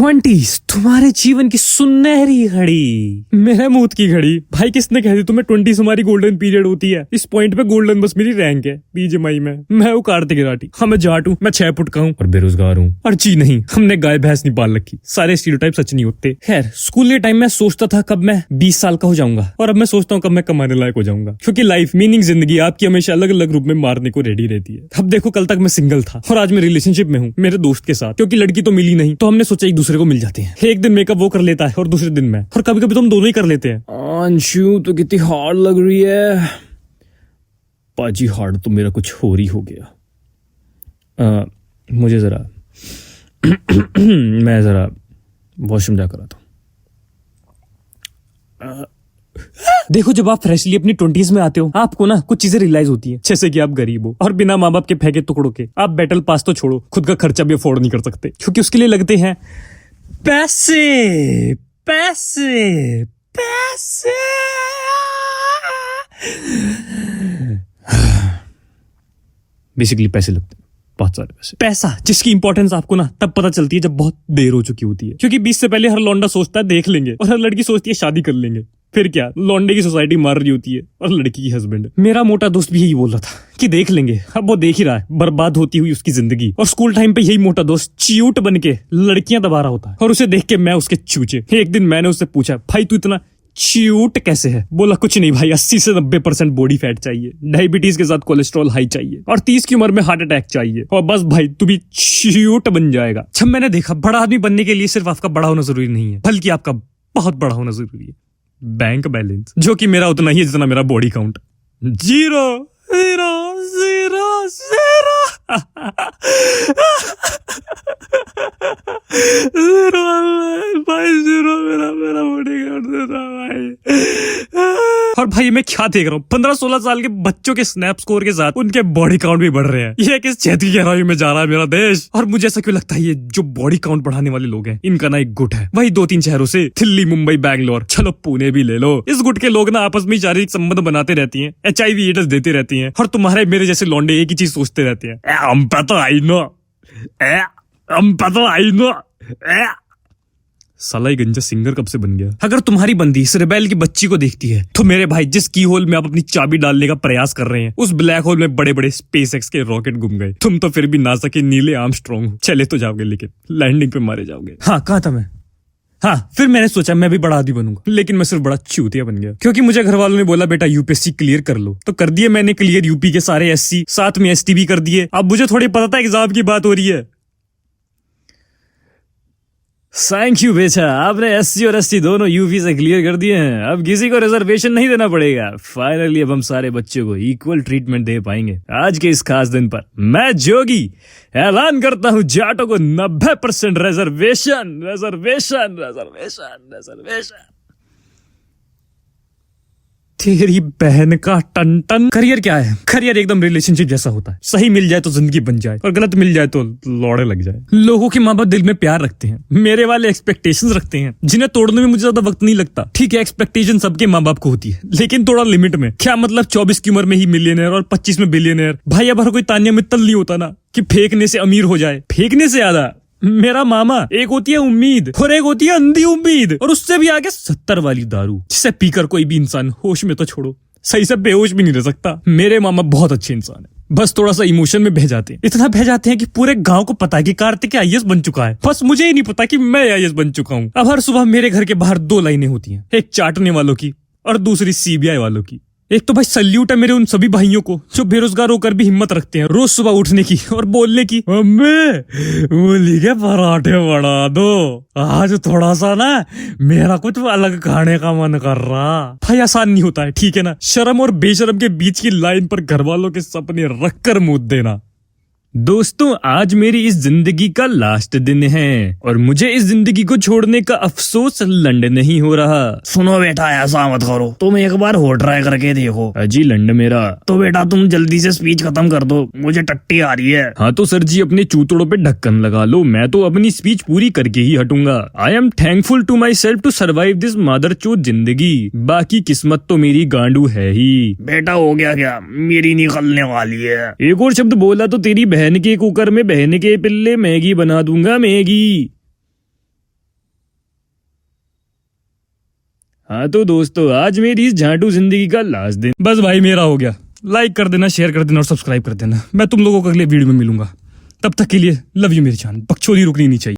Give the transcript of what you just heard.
20s तुम्हारे जीवन की सुनहरी घड़ी, महमूद की घड़ी। भाई किसने कह दी तुम्हें 20s हमारी गोल्डन पीरियड होती है? इस पॉइंट पे गोल्डन बस मेरी रैंक है बीजेएमआई में। मैं हूँ कार्तिक राठी, हाँ मैं जाट हूँ, मैं 6 फुट का हूँ और बेरोजगार हूँ। और जी नहीं, हमने गाय भैंस नहीं पाल रखी। सारे स्टीरियोटाइप सच नहीं होते। खैर, स्कूल के टाइम में सोचता था कब मैं 20 साल का हो जाऊंगा, और अब मैं सोचता हूँ कब मैं कमाने लायक हो जाऊंगा। क्योंकि लाइफ मीनिंग जिंदगी आपकी हमेशा अलग अलग रूप में मारने को रेडी रहती है। अब देखो, कल तक मैं सिंगल था और आज मैं रिलेशनशिप में हूँ मेरे दोस्त के साथ। क्योंकि लड़की तो मिली नहीं, तो हमने सोचा एक दूसरे को मिल जाते हैं। एक दिन मेकअप वो कर लेता है और दूसरे दिन मैं, और कभी कभी तो हम दोनों ही कर लेते हैं। अंशु तो कितनी हार्ड लग रही है। पाजी हार्ड तो मेरा कुछ और ही हो गया। मुझे जरा मैं जरा वॉशरूम जाकर आता हूं। देखो, जब आप फ्रेशली अपनी 20s में आते हो, आपको ना कुछ चीजें रियलाइज होती है। जैसे कि आप गरीब हो और बिना माँ बाप के फेंके टुकड़ों के आप बैटल पास तो छोड़ो, खुद का खर्चा भी अफोर्ड नहीं कर सकते। क्योंकि उसके लिए लगते हैं पैसे पैसे पैसे। बेसिकली पैसे लगते हैं, बहुत सारे पैसे। पैसा जिसकी इंपॉर्टेंस आपको ना तब पता चलती है जब बहुत देर हो चुकी होती है। क्योंकि 20 से पहले हर लौंडा सोचता है देख लेंगे, और हर लड़की सोचती है शादी कर लेंगे। फिर क्या, लौंडे की सोसाइटी मार रही होती है और लड़की की हस्बैंड। मेरा मोटा दोस्त भी यही बोल रहा था कि देख लेंगे। अब वो देख ही रहा है बर्बाद होती हुई उसकी जिंदगी। और स्कूल टाइम पे यही मोटा दोस्त च्यूट बन के लड़कियां दबा रहा होता है, और उसे देख के मैं उसके चूचे। एक दिन मैंने उससे पूछा, भाई तू इतना च्यूट कैसे है? बोला, कुछ नहीं भाई, 80 से 90% बॉडी फैट चाहिए, डायबिटीज के साथ कोलेस्ट्रॉल हाई चाहिए, और 30 की उम्र में हार्ट अटैक चाहिए, और बस भाई तू भी च्यूट बन जाएगा। जब मैंने देखा बड़ा आदमी बनने के लिए सिर्फ आपका बड़ा होना जरूरी नहीं है, बल्कि आपका बहुत बड़ा होना जरूरी है। बैंक बैलेंस, जो कि मेरा उतना ही है जितना मेरा बॉडी काउंट। 0 0 0 0 भाई 0 मेरा बॉडी काउंट देता भाई। और भाई मैं क्या देख रहा हूँ, 15-16 साल के बच्चों के स्नैप स्कोर के साथ उनके बॉडी काउंट भी बढ़ रहे हैं। ये किस क्षेत्र की गहराई में जा रहा है मेरा देश? और मुझे ऐसा क्यों लगता है ये जो बॉडी काउंट बढ़ाने वाले लोग हैं, इनका ना एक गुट है। वही 2-3 शहरों से, दिल्ली, मुंबई, बैंगलोर, चलो पुणे भी ले लो। इस गुट के लोग ना आपस में शारीरिक संबंध बनाते रहती हैं, HIV एड्स देते रहती हैं, और तुम्हारे मेरे जैसे लौंडे एक ही चीज सोचते रहते हैं, हम पे तो आई नो, हम पे तो आई नो। साला ये गंजा सिंगर कब से बन गया? अगर तुम्हारी बंदी इस रेबेल की बच्ची को देखती है, तो मेरे भाई जिस की होल में आप अपनी चाबी डालने का प्रयास कर रहे हैं, उस ब्लैक होल में बड़े बड़े SpaceX के रॉकेट घूम गए। तुम तो फिर भी नासा के नीले आर्मस्ट्रॉन्ग हो। चले तो जाओगे, लेकिन लैंडिंग पे मारे जाओगे। हाँ, कहा था मैं? हाँ, फिर मैंने सोचा मैं भी बड़ा आदमी बनूंगा, लेकिन मैं सिर्फ बड़ा चूतिया बन गया। क्योंकि मुझे घर वालों ने बोला बेटा UPSC क्लियर कर लो, तो कर दिए मैंने क्लियर। यूपी के सारे SC, साथ में ST भी कर दिए। अब मुझे थोड़ी पता था एग्जाम की बात हो रही है। थैंक यू बेटा, आपने SC और ST दोनों यूपी से क्लियर कर दिए हैं। अब किसी को रिजर्वेशन नहीं देना पड़ेगा। फाइनली अब हम सारे बच्चों को इक्वल ट्रीटमेंट दे पाएंगे। आज के इस खास दिन पर मैं जोगी ऐलान करता हूँ, जाटों को 90% रिजर्वेशन रिजर्वेशन रिजर्वेशन रिजर्वेशन। तेरी बहन का टन टन। करियर क्या है? करियर एकदम रिलेशनशिप जैसा होता है। सही मिल जाए तो जिंदगी बन जाए, और गलत मिल जाए तो लौड़े लग जाए। लोगों के माँ बाप दिल में प्यार रखते हैं, मेरे वाले एक्सपेक्टेशंस रखते हैं, जिन्हें तोड़ने में मुझे ज्यादा वक्त नहीं लगता। ठीक है, एक्सपेक्टेशन सबके माँ बाप को होती है, लेकिन थोड़ा लिमिट में। क्या मतलब 24 की उम्र में ही मिलियनेयर और 25 में बिलियनेयर? भाई अब हर कोई तान्या मित्तल नहीं होता ना कि फेंकने से अमीर हो जाए। फेंकने से ज्यादा मेरा मामा, एक होती है उम्मीद और एक होती है अंधी उम्मीद, और उससे भी आगे 70 वाली दारू, जिसे पीकर कोई भी इंसान होश में तो छोड़ो, सही से बेहोश भी नहीं रह सकता। मेरे मामा बहुत अच्छे इंसान है, बस थोड़ा सा इमोशन में बह जाते हैं। इतना बह जाते हैं कि पूरे गांव को पता है कि कार्तिक IAS बन चुका है। बस मुझे ही नहीं पता कि मैं IAS बन चुका हूँ। अब हर सुबह मेरे घर के बाहर 2 लाइनें होती हैं, एक चाटने वालों की और दूसरी CBI वालों की। एक तो भाई सल्यूट है मेरे उन सभी भाइयों को जो बेरोजगार होकर भी हिम्मत रखते हैं रोज सुबह उठने की और बोलने की, मम्मी मूली के पराठे बना दो, आज थोड़ा सा ना मेरा कुछ अलग खाने का मन कर रहा। भाई आसान नहीं होता है, ठीक है ना? शर्म और बेशर्म के बीच की लाइन पर घर वालों के सपने रखकर मूद देना। दोस्तों, आज मेरी इस जिंदगी का लास्ट दिन है, और मुझे इस जिंदगी को छोड़ने का अफसोस लंड नहीं हो रहा। सुनो बेटा, ऐसा मत करो, तुम एक बार हो ट्राई करके देखो। अजी लंड मेरा। तो बेटा तुम जल्दी से स्पीच खत्म कर दो, मुझे टट्टी आ रही है। हाँ तो सर जी अपने चूतड़ों पे ढक्कन लगा लो, मैं तो अपनी स्पीच पूरी करके ही हटूंगा। I am thankful to myself to survive this मदरचोद जिंदगी, बाकी किस्मत तो मेरी गांडू है ही। बेटा हो गया क्या? मेरी निकलने वाली है। एक और शब्द बोला तो तेरी बहन के कुकर में बहन के पिल्ले मैगी बना दूंगा, मैगी। हाँ तो दोस्तों आज मेरी इस झांटू जिंदगी का लास्ट दिन। बस भाई मेरा हो गया। लाइक कर देना, शेयर कर देना और सब्सक्राइब कर देना। मैं तुम लोगों को अगले वीडियो में मिलूंगा। तब तक के लिए लव यू मेरी जान। बकचोदी रुकनी नहीं चाहिए।